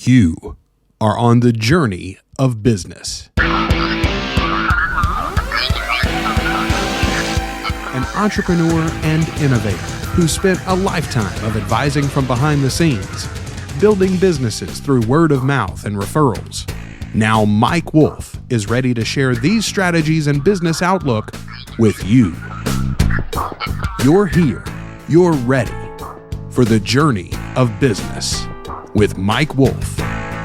You are on the journey of business. An entrepreneur and innovator who spent a lifetime of advising from behind the scenes, building businesses through word of mouth and referrals. Now Mike Wolf is ready to share these strategies and business outlook with you. You're here. You're ready for the journey of business with Mike Wolf.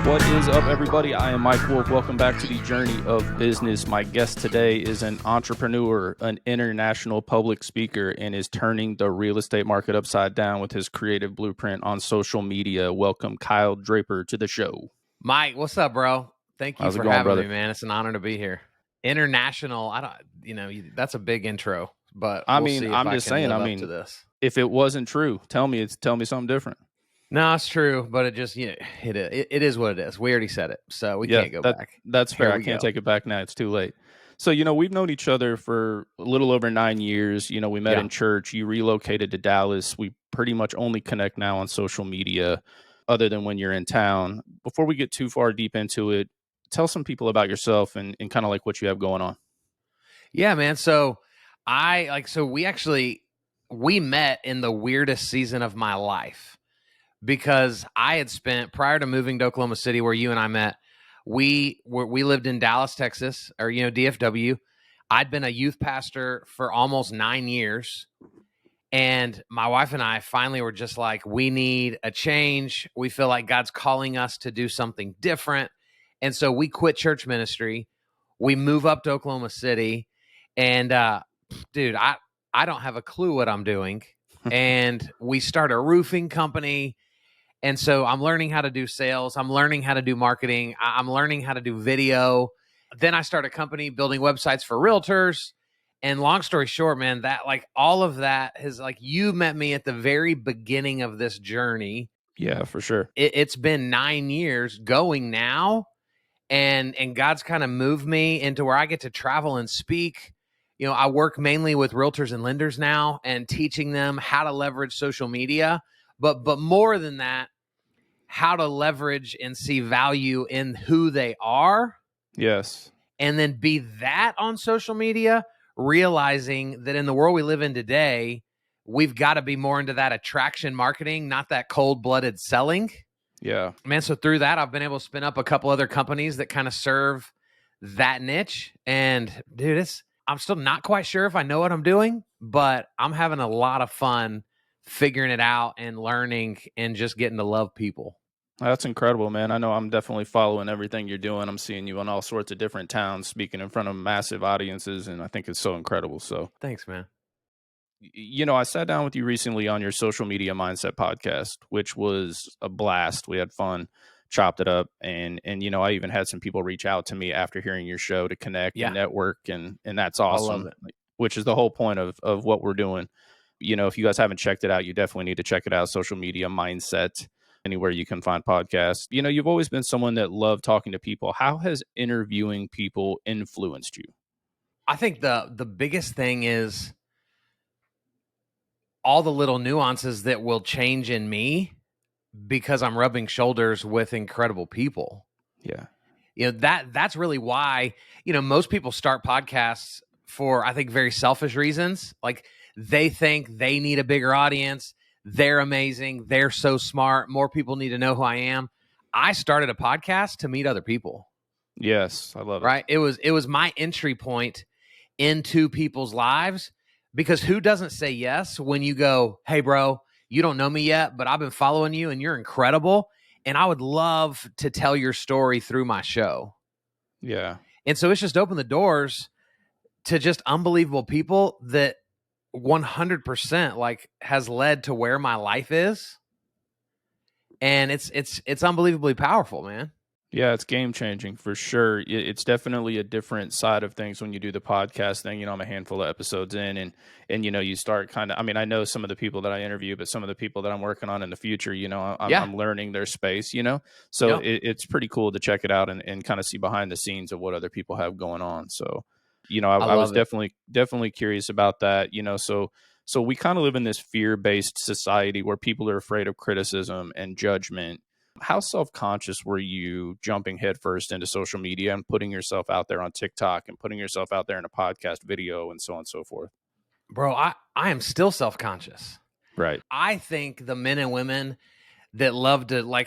What is up, everybody? I am Mike Wolf. Welcome back to the Journey of Business. My guest today is an entrepreneur, an international public speaker, and is turning the real estate market upside down with his creative blueprint on social media. Welcome, Kyle Draper, to the show. Mike, what's up, bro? Thank you How's it for going, having brother? me, man. It's an honor to be here. International, that's a big intro, but I'm we'll see if just can saying, live up to this. If it wasn't true, tell me something different. No, it's true, but it just, it is what it is. We already said it, so we can't go back. That's fair. I can't take it back now. It's too late. So, we've known each other for a little over 9 years. We met in church. You relocated to Dallas. We pretty much only connect now on social media other than when you're in town. Before we get too far deep into it, tell some people about yourself and kind of like what you have going on. Yeah, man. So we met in the weirdest season of my life. Because I had spent, prior to moving to Oklahoma City, where you and I met, we lived in Dallas, Texas, or DFW. I'd been a youth pastor for almost 9 years, and my wife and I finally were just like, we need a change. We feel like God's calling us to do something different, and so we quit church ministry. We move up to Oklahoma City, and dude, I don't have a clue what I'm doing, and we start a roofing company. And so I'm learning how to do sales. I'm learning how to do marketing. I'm learning how to do video. Then I start a company building websites for realtors. And long story short, man, that all of that has you met me at the very beginning of this journey. Yeah, for sure. It's been 9 years going now. And God's kind of moved me into where I get to travel and speak. I work mainly with realtors and lenders now and teaching them how to leverage social media. But more than that, how to leverage and see value in who they are. Yes. And then be that on social media, realizing that in the world we live in today, we've got to be more into that attraction marketing, not that cold-blooded selling. Yeah. Man, so through that, I've been able to spin up a couple other companies that kind of serve that niche. And dude, I'm still not quite sure if I know what I'm doing, but I'm having a lot of fun figuring it out and learning and just getting to love people. That's incredible, man. I know I'm definitely following everything you're doing. I'm seeing you in all sorts of different towns, speaking in front of massive audiences, and I think it's so incredible. So thanks, man. I sat down with you recently on your social media mindset podcast, which was a blast. We had fun, chopped it up, and I even had some people reach out to me after hearing your show to connect and network, and that's awesome. I love it. Which is the whole point of what we're doing. If you guys haven't checked it out, you definitely need to check it out. Social media mindset, anywhere you can find podcasts. You've always been someone that loved talking to people. How has interviewing people influenced you? I think the biggest thing is all the little nuances that will change in me because I'm rubbing shoulders with incredible people. Yeah. That's really why, most people start podcasts for, I think, very selfish reasons. Like they think they need a bigger audience. They're amazing. They're so smart. More people need to know who I am. I started a podcast to meet other people. Yes, I love it. Right? It was my entry point into people's lives, because who doesn't say yes when you go, hey, bro, you don't know me yet, but I've been following you and you're incredible. And I would love to tell your story through my show. Yeah. And so it's just opened the doors to just unbelievable people that 100% has led to where my life is. And it's unbelievably powerful, man. Yeah, it's game changing for sure. It's definitely a different side of things when you do the podcast thing. I'm a handful of episodes in, and you start kind of. I know some of the people that I interview, but some of the people that I'm working on in the future, I'm learning their space. So it's pretty cool to check it out and kind of see behind the scenes of what other people have going on. So, I was definitely curious about that. So we kind of live in this fear-based society where people are afraid of criticism and judgment. How self-conscious were you jumping headfirst into social media and putting yourself out there on TikTok and putting yourself out there in a podcast video and so on and so forth? Bro, I am still self-conscious. Right. I think the men and women that love to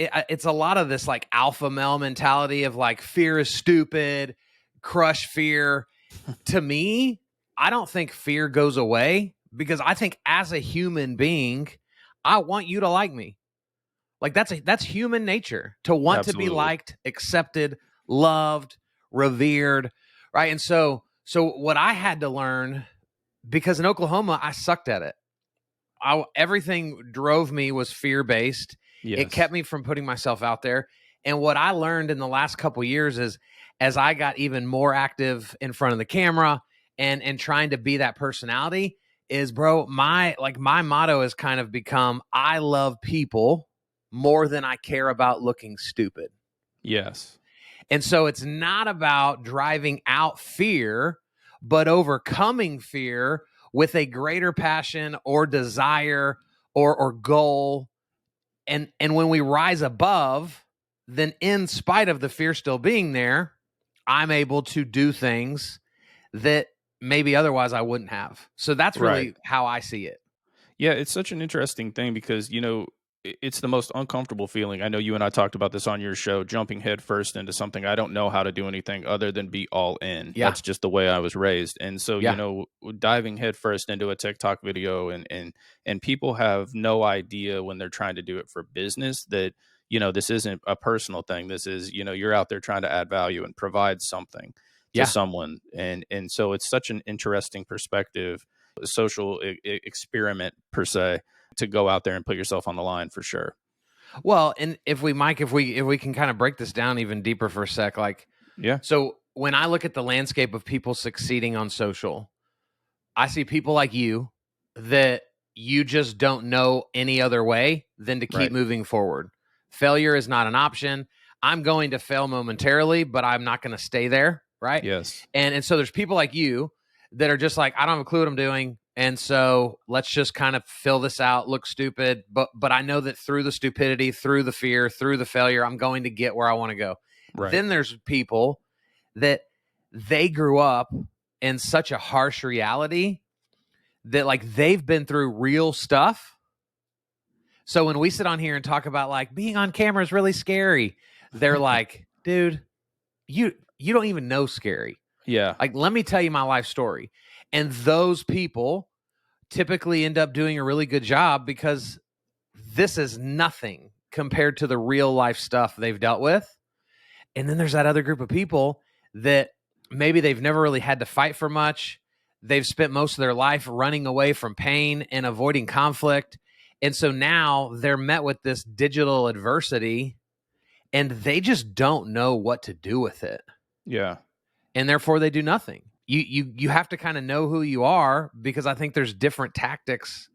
it's a lot of this like alpha male mentality of like fear is stupid, crush fear. To me, I don't think fear goes away, because I think as a human being, I want you to like me. Like that's human nature, to want Absolutely. to be liked, accepted, loved, revered, right? And so what I had to learn, because in Oklahoma I sucked at it. Everything drove me was fear-based. Yes. It kept me from putting myself out there. And what I learned in the last couple of years is, as I got even more active in front of the camera and trying to be that personality, is, bro, my motto has kind of become, I love people more than I care about looking stupid. Yes. And so it's not about driving out fear, but overcoming fear with a greater passion or desire or goal. And when we rise above, then in spite of the fear still being there, I'm able to do things that maybe otherwise I wouldn't have. So that's really how I see it. Yeah, it's such an interesting thing because, it's the most uncomfortable feeling. I know you and I talked about this on your show, jumping headfirst into something. I don't know how to do anything other than be all in. Yeah. That's just the way I was raised. And so, diving headfirst into a TikTok video and people have no idea when they're trying to do it for business that, this isn't a personal thing. This is, you're out there trying to add value and provide something to someone. And so it's such an interesting perspective, a social experiment per se, to go out there and put yourself on the line for sure. Well, and if we can kind of break this down even deeper for a sec, so when I look at the landscape of people succeeding on social, I see people like you that you just don't know any other way than to keep moving forward. Failure is not an option. I'm going to fail momentarily, but I'm not going to stay there. Right. Yes. And so there's people like you that are just like, I don't have a clue what I'm doing. And so let's just kind of fill this out, look stupid. But I know that through the stupidity, through the fear, through the failure, I'm going to get where I want to go. Right. Then there's people that they grew up in such a harsh reality that like they've been through real stuff. So when we sit on here and talk about like being on camera is really scary, they're like, dude, you don't even know scary. Yeah. Like, let me tell you my life story. And those people typically end up doing a really good job because this is nothing compared to the real life stuff they've dealt with. And then there's that other group of people that maybe they've never really had to fight for much. They've spent most of their life running away from pain and avoiding conflict. And so now they're met with this digital adversity and they just don't know what to do with it. Yeah. And therefore they do nothing. You have to kind of know who you are, because I think there's different tactics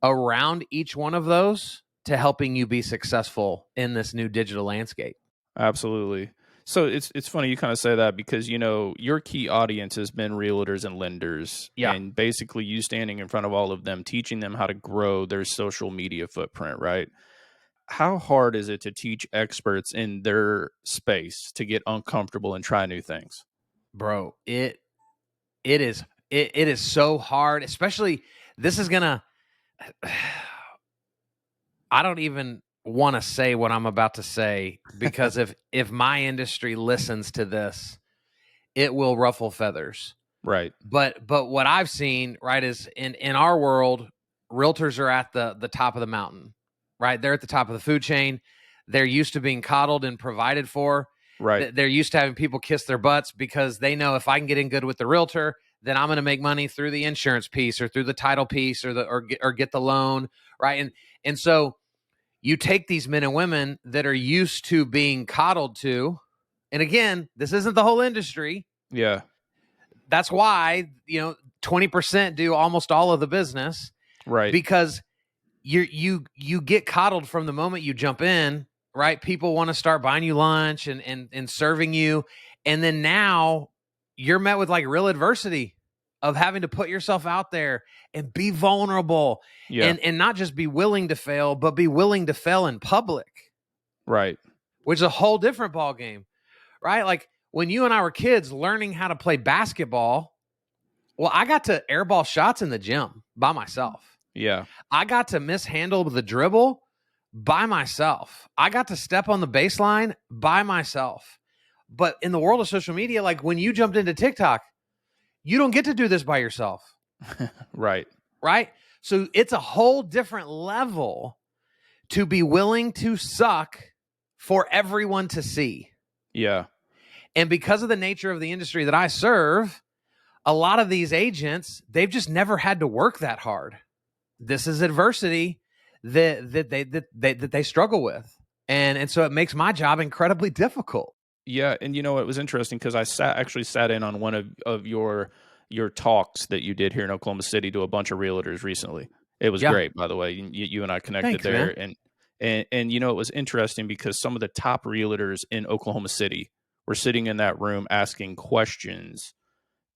around each one of those to helping you be successful in this new digital landscape. Absolutely. So it's funny you kind of say that because, your key audience has been realtors and lenders. Yeah. And basically you standing in front of all of them, teaching them how to grow their social media footprint, right? How hard is it to teach experts in their space to get uncomfortable and try new things? Bro, it is so hard, especially this is gonna, I don't even want to say what I'm about to say, because if my industry listens to this, it will ruffle feathers. Right. But what I've seen, right, is in our world, realtors are at the top of the mountain, right? They're at the top of the food chain. They're used to being coddled and provided for. Right. They're used to having people kiss their butts because they know if I can get in good with the realtor, then I'm going to make money through the insurance piece or through the title piece or get the loan, right? And so you take these men and women that are used to being coddled to, and again, this isn't the whole industry. Yeah. That's why, 20% do almost all of the business. Right. Because you get coddled from the moment you jump in. Right? People want to start buying you lunch and serving you. And then now you're met with like real adversity of having to put yourself out there and be vulnerable and not just be willing to fail, but be willing to fail in public. Right. which is a whole different ball game, right? Like when you and I were kids learning how to play basketball, well, I got to airball shots in the gym by myself. Yeah. I got to mishandle the dribble by myself. I got to step on the baseline by myself. But in the world of social media, like when you jumped into TikTok, you don't get to do this by yourself. Right. Right? So it's a whole different level to be willing to suck for everyone to see. Yeah. And because of the nature of the industry that I serve, a lot of these agents, they've just never had to work that hard. This is adversity that they struggle with. And so it makes my job incredibly difficult. Yeah. And it was interesting because I sat in on one of your talks that you did here in Oklahoma City to a bunch of realtors recently. It was great, by the way. You and I connected there. Man. And it was interesting because some of the top realtors in Oklahoma City were sitting in that room asking questions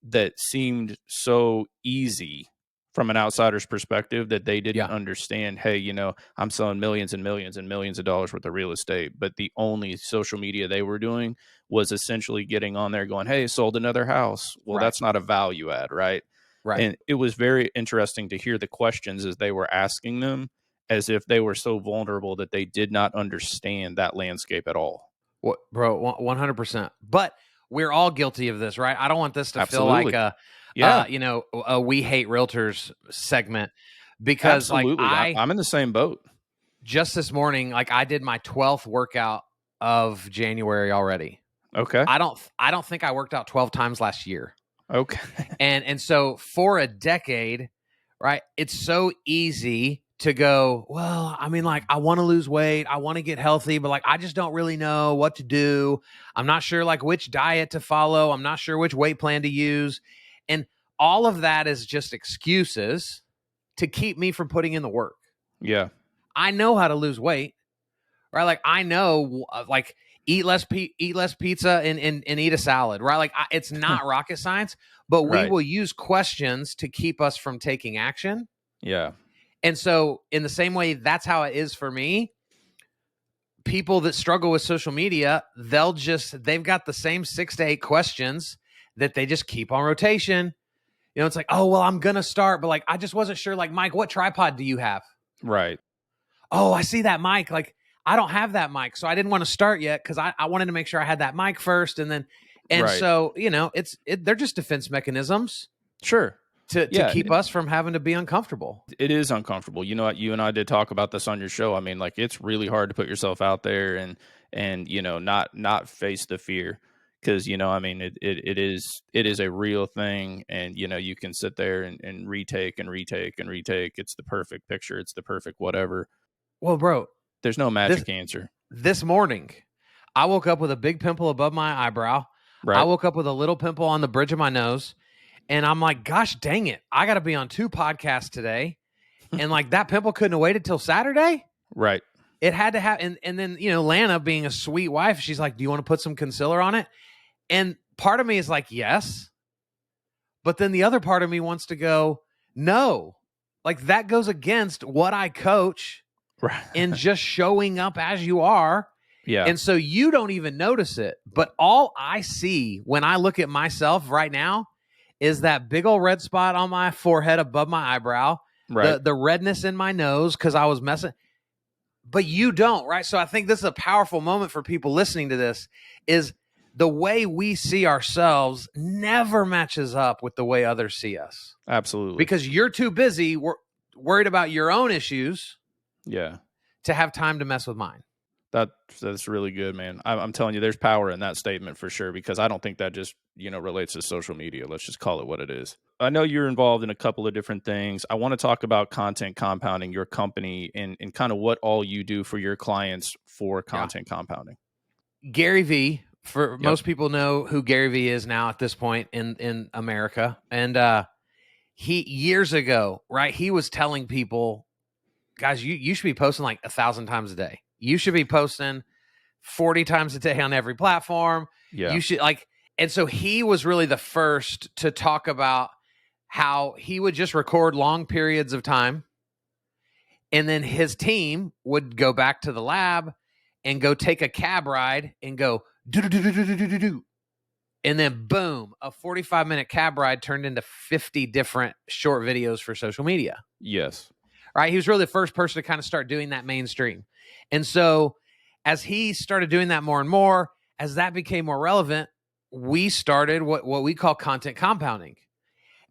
that seemed so easy from an outsider's perspective that they didn't understand. Hey, I'm selling millions and millions and millions of dollars worth of real estate, but the only social media they were doing was essentially getting on there going, hey, sold another house. Well, that's not a value add, right? Right. And it was very interesting to hear the questions as they were asking them, as if they were so vulnerable that they did not understand that landscape at all. What, bro, 100%. But we're all guilty of this, right? I don't want this to Absolutely. feel like a we hate realtors segment, because Absolutely. I'm in the same boat. Just this morning, like I did my 12th workout of January already. Okay. I don't think I worked out 12 times last year. Okay. And so for a decade, right, it's so easy to go, well, I mean, like, I want to lose weight, I want to get healthy, but like, I just don't really know what to do. I'm not sure like which diet to follow. I'm not sure which weight plan to use. And all of that is just excuses to keep me from putting in the work. Yeah. I know how to lose weight, right? Like I know, like eat less pizza and eat a salad, right? Like it's not rocket science, but we will use questions to keep us from taking action. Yeah. And so in the same way, that's how it is for me. People that struggle with social media, they've got the same 6 to 8 questions that they just keep on rotation. It's like, oh, well, I'm going to start, but like, I just wasn't sure, like, Mike, what tripod do you have? Right. Oh, I see that mic. Like, I don't have that mic, so I didn't want to start yet because I wanted to make sure I had that mic first. So, they're just defense mechanisms. Sure. To keep us from having to be uncomfortable. It is uncomfortable. You know what? You and I did talk about this on your show. I mean, like, it's really hard to put yourself out there and not face the fear. Because, I mean, it is a real thing. And, you can sit there and retake and retake and retake. It's the perfect picture. It's the perfect whatever. Well, bro, there's no magic answer. This morning, I woke up with a big pimple above my eyebrow. Right. I woke up with a little pimple on the bridge of my nose. And I'm like, gosh, dang it. I got to be on 2 podcasts today. And like that pimple couldn't have waited till Saturday. Right. It had to have. And then, Lana being a sweet wife, she's like, do you want to put some concealer on it? And part of me is like, yes. But then the other part of me wants to go, no. Like that goes against what I coach in just showing up as you are. Yeah. And so you don't even notice it. But all I see when I look at myself right now is that big old red spot on my forehead above my eyebrow, the redness in my nose because I was messing. But you don't, right? So I think this is a powerful moment for people listening to this, is the way we see ourselves never matches up with the way others see us. Absolutely. Because you're too busy worried about your own issues to have time to mess with mine. That's really good, man. I'm telling you, there's power in that statement for sure, because I don't think that just, relates to social media. Let's just call it what it is. I know you're involved in a couple of different things. I want to talk about content compounding, your company, and kind of what all you do for your clients for content compounding. Gary V, most people know who Gary V is now at this point in America. And he, years ago, right, he was telling people, guys, you should be posting like 1,000 times a day. You should be posting 40 times a day on every platform. Yeah. You should and so he was really the first to talk about how he would just record long periods of time. And then his team would go back to the lab and go take a cab ride and go do. And then boom, a 45-minute cab ride turned into 50 different short videos for social media. Yes. Right? He was really the first person to kind of start doing that mainstream. And so as he started doing that more and more, as that became more relevant, we started what we call content compounding.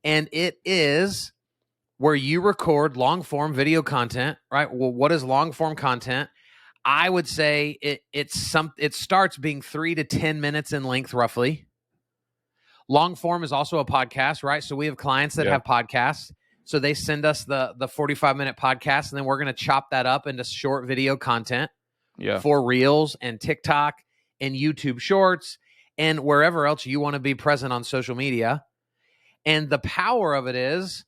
And it is where you record long-form video content, right? Well, what is long-form content? I would say it starts being 3 to 10 minutes in length, roughly. Long form is also a podcast, right? So we have clients that have podcasts. So they send us the 45-minute podcast, and then we're going to chop that up into short video content for Reels and TikTok and YouTube Shorts and wherever else you want to be present on social media. And the power of it is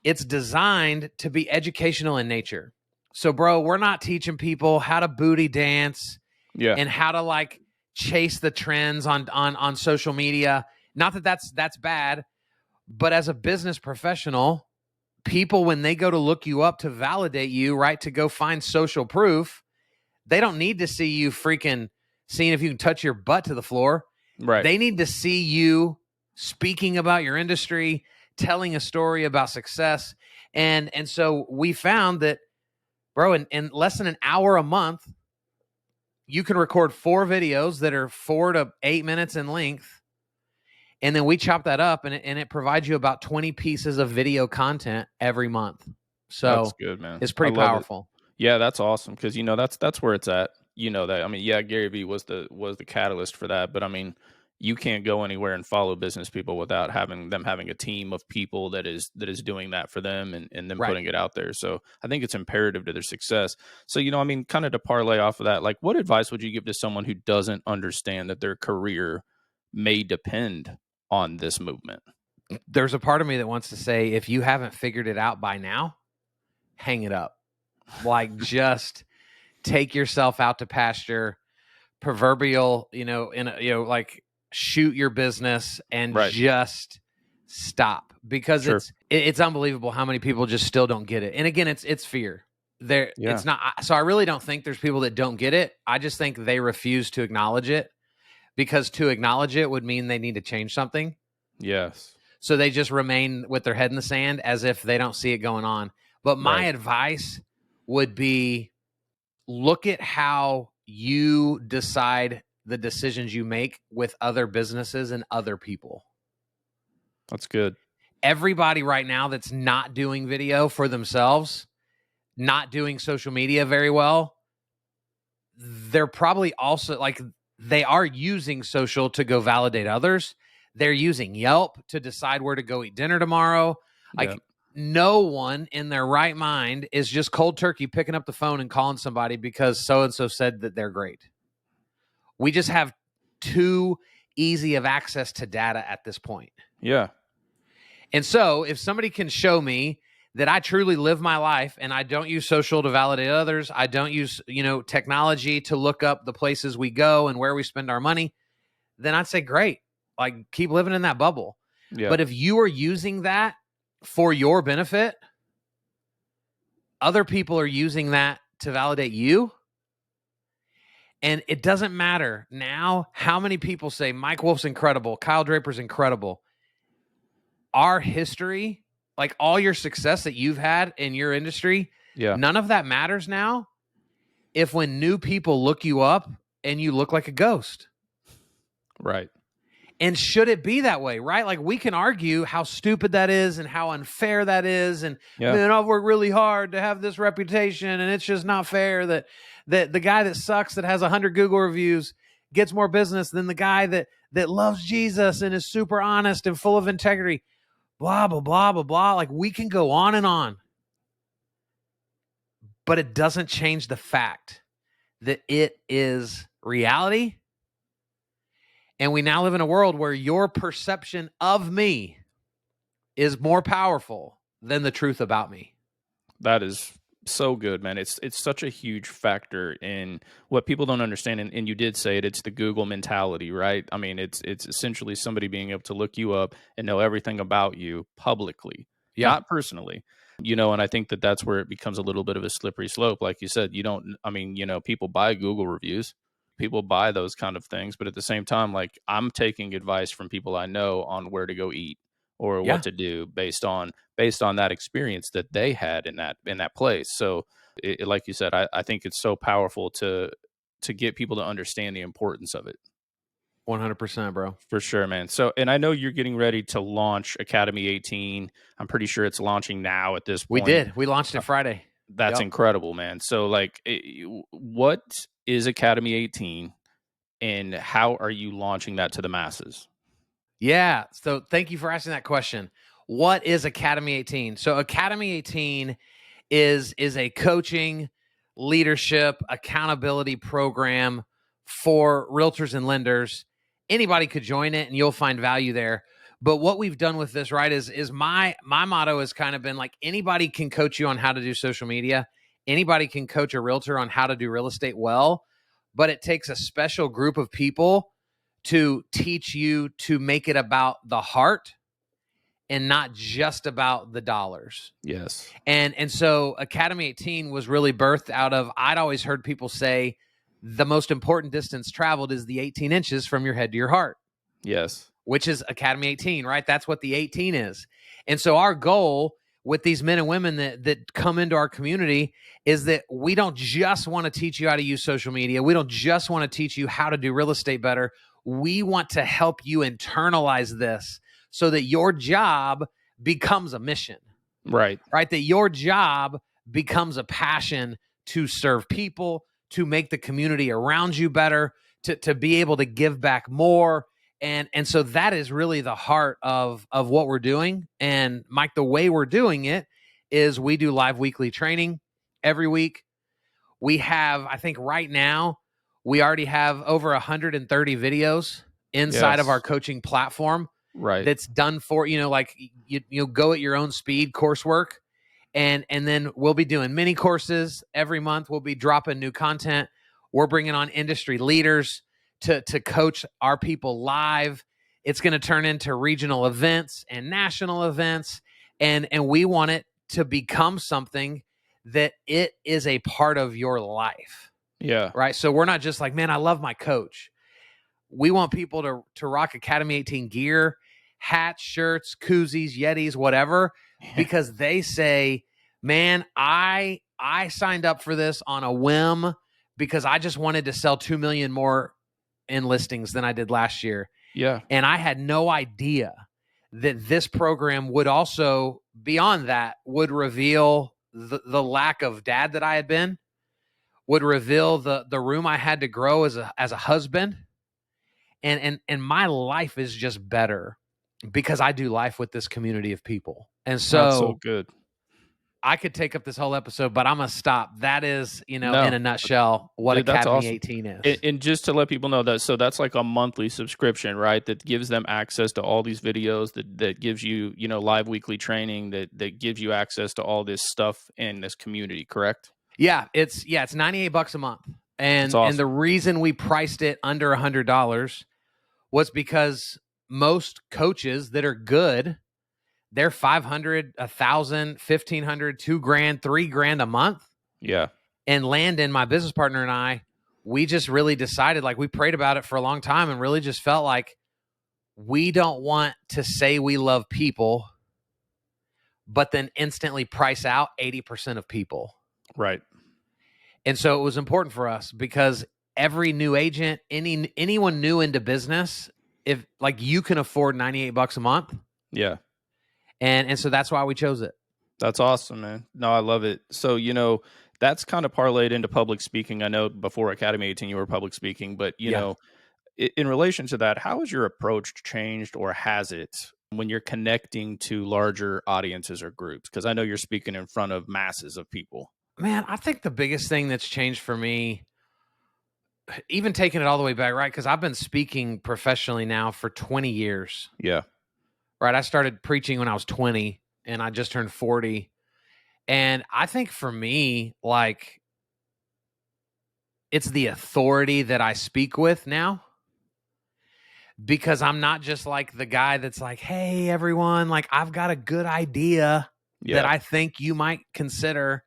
it's designed to be educational in nature. So, bro, we're not teaching people how to booty dance and how to like chase the trends on social media. Not that that's bad, but as a business professional, people, when they go to look you up to validate you, right, to go find social proof, they don't need to see you freaking seeing if you can touch your butt to the floor. Right. They need to see you speaking about your industry, telling a story about success. And so we found that, bro, in less than an hour a month, you can record 4 videos that are 4 to 8 minutes in length. And then we chop that up, and it provides you about 20 pieces of video content every month. So that's good, man. It's pretty powerful. Yeah, that's awesome, because that's where it's at. You know that. I mean, yeah, Gary Vee was the catalyst for that, but I mean, you can't go anywhere and follow business people without having a team of people that is doing that for them and then putting it out there. So I think it's imperative to their success. So, I mean, kind of to parlay off of that, like, what advice would you give to someone who doesn't understand that their career may depend on this movement? There's a part of me that wants to say, if you haven't figured it out by now, hang it up. Like, just take yourself out to pasture, proverbial, like, shoot your business and just stop, because it's unbelievable how many people just still don't get it. And again, it's fear. It's not. So I really don't think there's people that don't get it. I just think they refuse to acknowledge it, because to acknowledge it would mean they need to change something. Yes. So they just remain with their head in the sand as if they don't see it going on. But my advice would be, look at how you decide the decisions you make with other businesses and other people. That's good. Everybody right now that's not doing video for themselves, not doing social media very well, they're probably also like, they are using social to go validate others. They're using Yelp to decide where to go eat dinner tomorrow. Like, no one in their right mind is just cold turkey picking up the phone and calling somebody because so-and-so said that they're great. We just have too easy of access to data at this point. Yeah. And so if somebody can show me that I truly live my life and I don't use social to validate others, I don't use, technology to look up the places we go and where we spend our money, then I'd say, great, like, keep living in that bubble. Yeah. But if you are using that for your benefit, other people are using that to validate you. And it doesn't matter now how many people say Mike Wolf's incredible, Kyle Draper's incredible. Our history, like all your success that you've had in your industry, none of that matters now if when new people look you up and you look like a ghost. Right. And should it be that way, right? Like, we can argue how stupid that is and how unfair that is. And man, I've worked really hard to have this reputation, and it's just not fair that the guy that sucks, that has 100 Google reviews, gets more business than the guy that loves Jesus and is super honest and full of integrity. Blah, blah, blah, blah, blah. Like, we can go on and on. But it doesn't change the fact that it is reality. And we now live in a world where your perception of me is more powerful than the truth about me. That is so good, man. It's such a huge factor in what people don't understand. And you did say it, it's the Google mentality, right? I mean, it's essentially somebody being able to look you up and know everything about you publicly, not personally. And I think that that's where it becomes a little bit of a slippery slope. Like you said, people buy Google reviews, people buy those kind of things, but at the same time, like, I'm taking advice from people I know on where to go eat or Yeah. what to do based on that experience that they had in that place. So like you said, I think it's so powerful to get people to understand the importance of it. 100%, bro. For sure, man. So, and I know you're getting ready to launch Academy 18. I'm pretty sure it's launching now at this We point. did. We launched it Friday. That's incredible, man. So, like, what is Academy 18 and how are you launching that to the masses? Yeah. So thank you for asking that question. What is Academy 18? So Academy 18 is a coaching, leadership, accountability program for realtors and lenders. Anybody could join it and you'll find value there. But what we've done with this, right, is my motto has kind of been like, anybody can coach you on how to do social media. Anybody can coach a realtor on how to do real estate well, but it takes a special group of people to teach you to make it about the heart and not just about the dollars. Yes. And so Academy 18 was really birthed out of, I'd always heard people say the most important distance traveled is the 18 inches from your head to your heart. Yes. Which is Academy 18, right? That's what the 18 is. And so our goal with these men and women that come into our community is that we don't just want to teach you how to use social media. We don't just want to teach you how to do real estate better. We want to help you internalize this so that your job becomes a mission. Right. Right? That your job becomes a passion to serve people, to make the community around you better, to be able to give back more. And so that is really the heart of what we're doing. And Mike, the way we're doing it is we do live weekly training every week. We have, I think right now, we already have over 130 videos inside of our coaching platform. Right. That's done for, like you go at your own speed coursework. And then we'll be doing mini courses every month. We'll be dropping new content. We're bringing on industry leaders to coach our people live. It's going to turn into regional events and national events. And we want it to become something that it is a part of your life. Yeah. Right. So we're not just like, man, I love my coach. We want people to rock Academy 18 gear, hats, shirts, koozies, Yetis, whatever, because they say, man, I signed up for this on a whim because I just wanted to sell 2 million more in listings than I did last year. Yeah. And I had no idea that this program would also, beyond that, would reveal the lack of dad that I had been, would reveal the room I had to grow as a husband. And my life is just better because I do life with this community of people. And so, that's so good. I could take up this whole episode, but I'm going to stop. That is, in a nutshell, what Academy awesome. 18 is. And just to let people know that, so that's like a monthly subscription, right? That gives them access to all these videos, that gives you, live weekly training, that gives you access to all this stuff in this community, correct? Yeah, it's $98 a month. And awesome. And the reason we priced it under $100 was because most coaches that are good, they're $500, $1,000, $1,500, $2,000, $3,000 a month. Yeah. And Landon, my business partner, and I, we just really decided, like, we prayed about it for a long time and really just felt like we don't want to say we love people, but then instantly price out 80% of people. Right. And so it was important for us because every new agent, anyone new into business, if like you can afford $98 a month. Yeah. And so that's why we chose it. That's awesome, man. No, I love it. So, that's kind of parlayed into public speaking. I know before Academy 18, you were public speaking, but you know, in relation to that, how has your approach changed, or has it, when you're connecting to larger audiences or groups? Because I know you're speaking in front of masses of people. Man, I think the biggest thing that's changed for me, even taking it all the way back, right? Because I've been speaking professionally now for 20 years. Yeah. Right. I started preaching when I was 20 and I just turned 40. And I think for me, like, it's the authority that I speak with now, because I'm not just like the guy that's like, hey, everyone, like, I've got a good idea. that I think you might consider.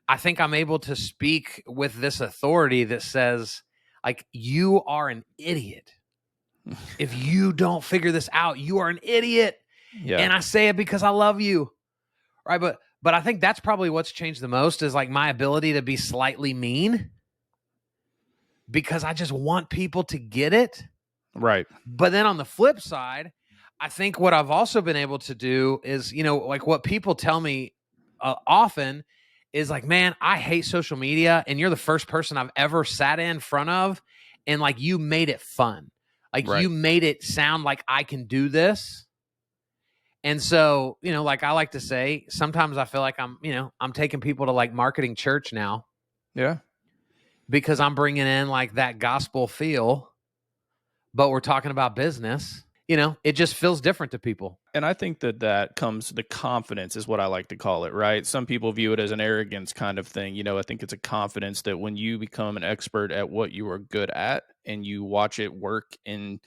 I think I'm able to speak with this authority that says, like, you are an idiot. If you don't figure this out, you are an idiot. Yeah. And I say it because I love you. Right. But I think that's probably what's changed the most is like my ability to be slightly mean because I just want people to get it. Right. But then on the flip side, I think what I've also been able to do is, like what people tell me often is like, man, I hate social media. And you're the first person I've ever sat in front of. And like, you made it fun. Like you made it sound like I can do this. And so, like I like to say, sometimes I feel like I'm taking people to like marketing church now. Yeah. Because I'm bringing in like that gospel feel, but we're talking about business. It just feels different to people. And I think that comes, the confidence is what I like to call it, right? Some people view it as an arrogance kind of thing. I think it's a confidence that when you become an expert at what you are good at and you watch it work in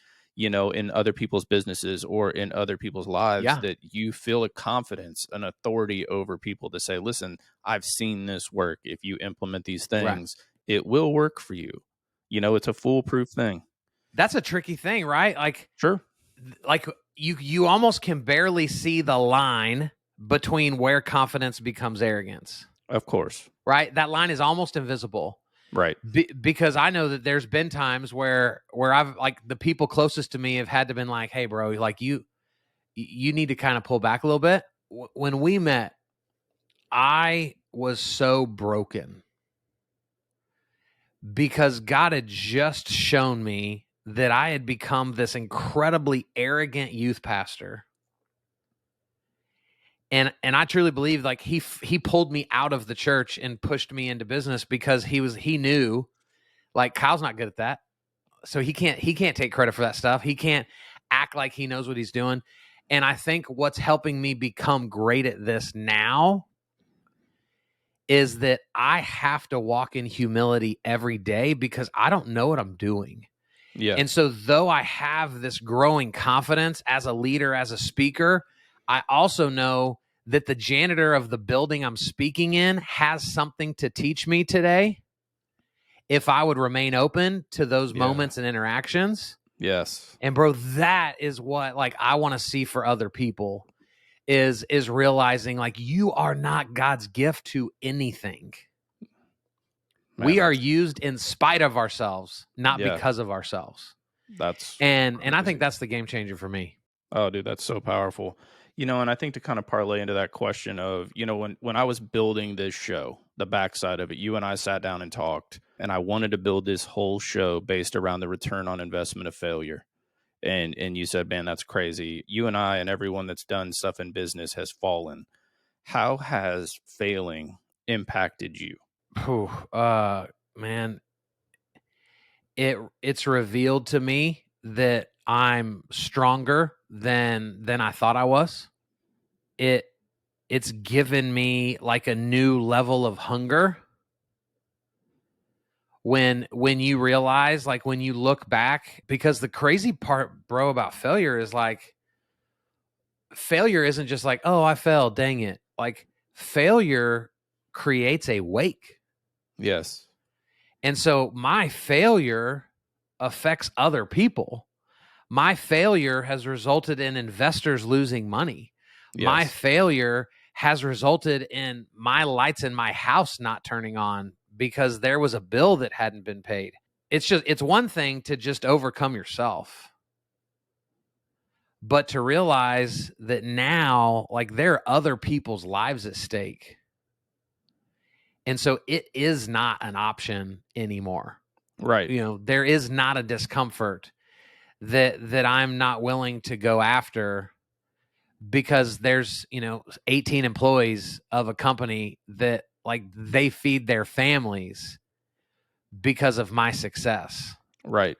other people's businesses or in other people's lives, that you feel a confidence, an authority over people to say, listen, I've seen this work. If you implement these things, it will work for you. It's a foolproof thing. That's a tricky thing, right? Like, sure. Like you almost can barely see the line between where confidence becomes arrogance. Of course. Right? That line is almost invisible. Right. Because I know that there's been times where I've like the people closest to me have had to been like, hey, bro, like you need to kind of pull back a little bit. When we met, I was so broken because God had just shown me that I had become this incredibly arrogant youth pastor. And I truly believe like he pulled me out of the church and pushed me into business because he knew like Kyle's not good at that. So he can't take credit for that stuff. He can't act like he knows what he's doing. And I think what's helping me become great at this now is that I have to walk in humility every day because I don't know what I'm doing. Yeah. And so though I have this growing confidence as a leader, as a speaker, I also know that the janitor of the building I'm speaking in has something to teach me today if I would remain open to those moments and interactions. Yes. And bro, that is what like I want to see for other people is realizing like you are not God's gift to anything. Man, we are used in spite of ourselves, not because of ourselves. And I think that's the game changer for me. Oh, dude, that's so powerful. And I think to kind of parlay into that question of, when I was building this show, the backside of it, you and I sat down and talked, and I wanted to build this whole show based around the return on investment of failure. And you said, man, that's crazy. You and I and everyone that's done stuff in business has fallen. How has failing impacted you? Man, it's revealed to me that I'm stronger than I thought I was. It's given me like a new level of hunger. When you realize, like when you look back, because the crazy part, bro, about failure is like failure isn't just like, oh, I failed, dang it. Like failure creates a wake. Yes. And so my failure affects other people. My failure has resulted in investors losing money. Yes. My failure has resulted in my lights in my house not turning on because there was a bill that hadn't been paid. It's one thing to just overcome yourself, but to realize that now, like, there are other people's lives at stake. And so it is not an option anymore. Right. There is not a discomfort that I'm not willing to go after because there's, 18 employees of a company that like they feed their families because of my success. Right.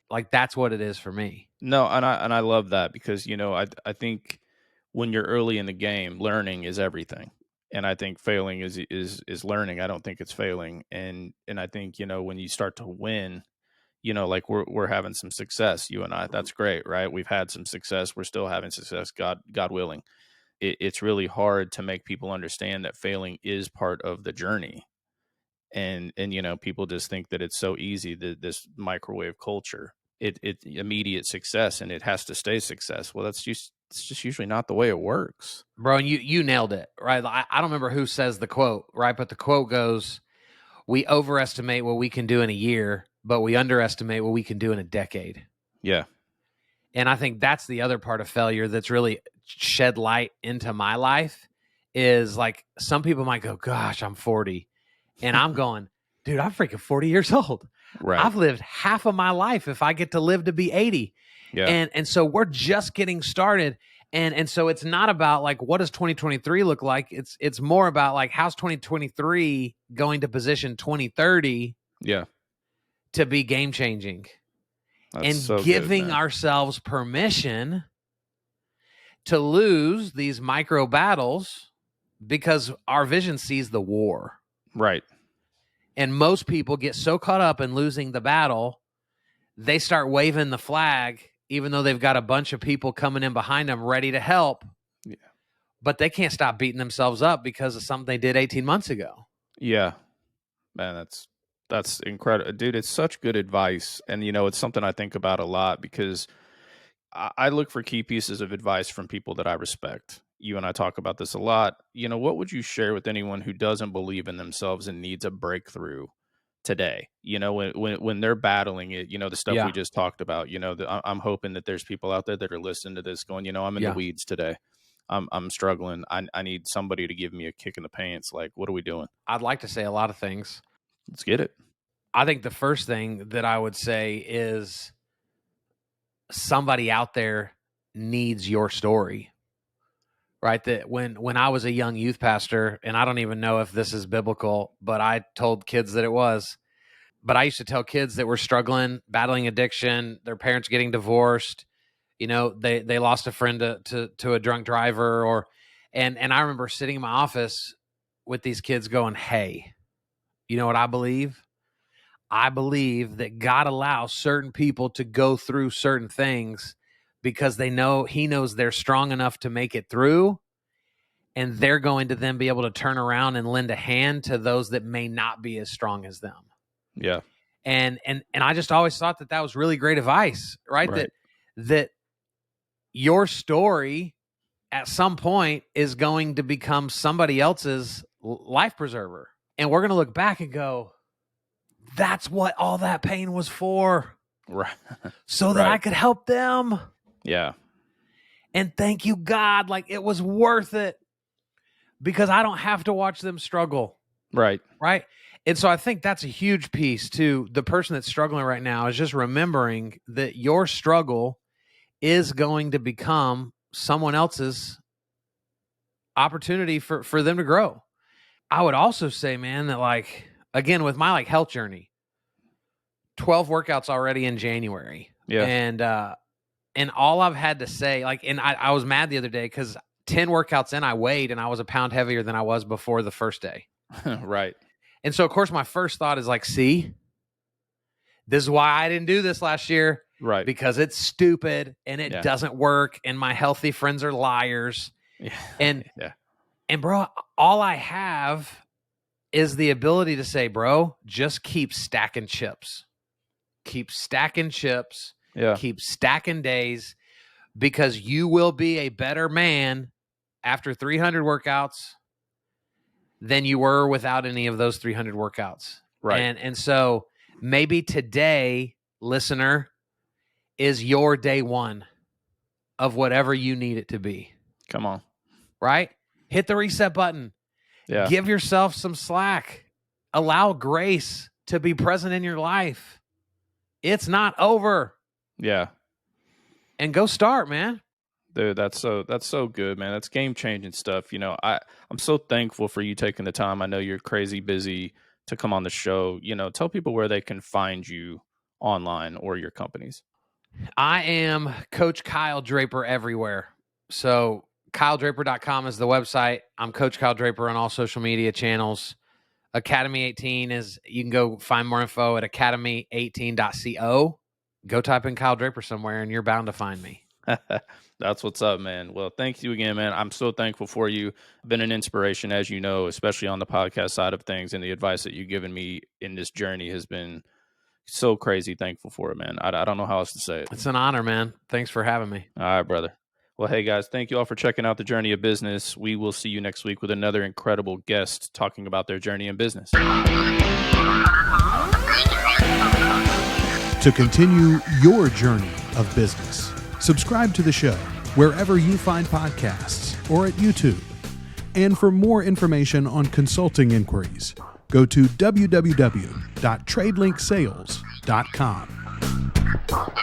Like that's what it is for me. No, and I love that because, I think when you're early in the game, learning is everything. And I think failing is learning. I don't think it's failing. And I think, when you start to win, like we're having some success, you and I, that's great, right? We've had some success. We're still having success, God willing. it's really hard to make people understand that failing is part of the journey. And people just think that it's so easy, that this microwave culture, it immediate success, and it has to stay success. Well, it's just usually not the way it works. Bro, and you nailed it, right? I don't remember who says the quote, right? But the quote goes, we overestimate what we can do in a year, but we underestimate what we can do in a decade. Yeah. And I think that's the other part of failure that's really shed light into my life, is like, some people might go, gosh, I'm 40. And I'm going, dude, I'm freaking 40 years old. Right. I've lived half of my life if I get to live to be 80. Yeah. And so we're just getting started. And so it's not about like, what does 2023 look like? It's more about like, how's 2023 going to position 2030 Yeah. to be game changing, That's and so giving good, man. ourselves permission to lose these micro battles, because our vision sees the war. Right. And most people get so caught up in losing the battle, they start waving the flag, even though they've got a bunch of people coming in behind them ready to help. Yeah. But they can't stop beating themselves up because of something they did 18 months ago. Yeah. Man, that's incredible, dude. It's such good advice. And it's something I think about a lot, because I look for key pieces of advice from people that I respect. You and I talk about this a lot. What would you share with anyone who doesn't believe in themselves and needs a breakthrough today? When they're battling it, the stuff Yeah. we just talked about. I'm hoping that there's people out there that are listening to this going, I'm in Yeah. the weeds today. I'm struggling. I need somebody to give me a kick in the pants. Like, what are we doing? I'd like to say a lot of things. Let's get it. I think the first thing that I would say is, somebody out there needs your story, right? That when I was a young youth pastor, and I don't even know if this is biblical, but I told kids that it was. But I used to tell kids that were struggling, battling addiction, their parents getting divorced, they lost a friend to a drunk driver, and I remember sitting in my office with these kids going, hey, you know what I believe? I believe that God allows certain people to go through certain things because he knows they're strong enough to make it through, and they're going to then be able to turn around and lend a hand to those that may not be as strong as them. Yeah. And I just always thought that was really great advice, right? Right. That your story at some point is going to become somebody else's life preserver. And we're going to look back and go, that's what all that pain was for. Right. So that Right. I could help them. Yeah. And thank you, God. Like, it was worth it because I don't have to watch them struggle. Right. Right. And so I think that's a huge piece to the person that's struggling right now, is just remembering that your struggle is going to become someone else's opportunity for them to grow. I would also say, man, that like, again, with my like health journey, 12 workouts already in January. Yeah. And all I've had to say, like, and I was mad the other day because 10 workouts in, I weighed and I was a pound heavier than I was before the first day. Right. And so, of course, my first thought is like, see, this is why I didn't do this last year. Right. Because it's stupid and it Yeah. doesn't work. And my healthy friends are liars. Yeah. And, Yeah. and bro, all I have is the ability to say, bro, just keep stacking chips. Keep stacking chips. Yeah. Keep stacking days, because you will be a better man after 300 workouts than you were without any of those 300 workouts. Right. And so maybe today, listener, is your day one of whatever you need it to be. Come on. Right? Hit the reset button. Yeah. Give yourself some slack. Allow grace to be present in your life. It's not over. Yeah. And go start, man. Dude, that's so good, man. That's game-changing stuff. I'm so thankful for you taking the time. I know you're crazy busy to come on the show. Tell people where they can find you online or your companies. I am Coach Kyle Draper everywhere. So KyleDraper.com is the website. I'm Coach Kyle Draper on all social media channels. Academy 18 is, you can go find more info at academy18.co. Go type in Kyle Draper somewhere and you're bound to find me. That's what's up, man. Well, thank you again, man. I'm so thankful for you. Been an inspiration, as you know, especially on the podcast side of things, and the advice that you've given me in this journey has been so crazy thankful for it, man. I don't know how else to say it. It's an honor, man. Thanks for having me. All right, brother. Well, hey, guys, thank you all for checking out the Journey of Business. We will see you next week with another incredible guest talking about their journey in business. To continue your journey of business, subscribe to the show wherever you find podcasts or at YouTube. And for more information on consulting inquiries, go to www.tradelinkSales.com.